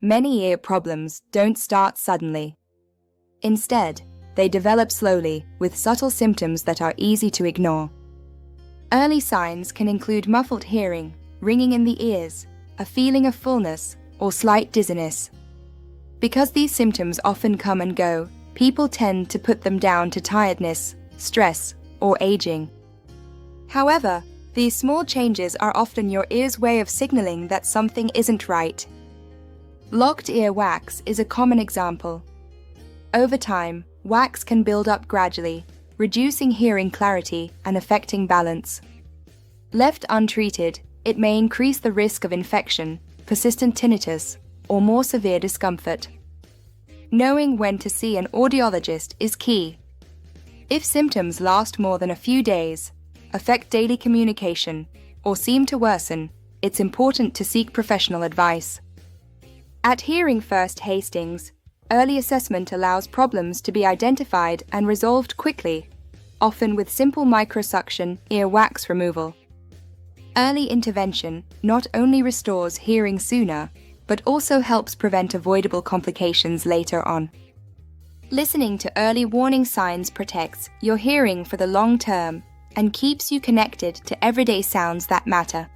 Many ear problems don't start suddenly. Instead, they develop slowly with subtle symptoms that are easy to ignore. Early signs can include muffled hearing, ringing in the ears, a feeling of fullness, or slight dizziness. Because these symptoms often come and go, people tend to put them down to tiredness, stress, or aging. However, these small changes are often your ear's way of signaling that something isn't right. Locked ear wax is a common example. Over time, wax can build up gradually, reducing hearing clarity and affecting balance. Left untreated, it may increase the risk of infection, persistent tinnitus, or more severe discomfort. Knowing when to see an audiologist is key. If symptoms last more than a few days, affect daily communication, or seem to worsen, it's important to seek professional advice. At Hearing First Hastings, early assessment allows problems to be identified and resolved quickly, often with simple microsuction ear wax removal. Early intervention not only restores hearing sooner, but also helps prevent avoidable complications later on. Listening to early warning signs protects your hearing for the long term and keeps you connected to everyday sounds that matter.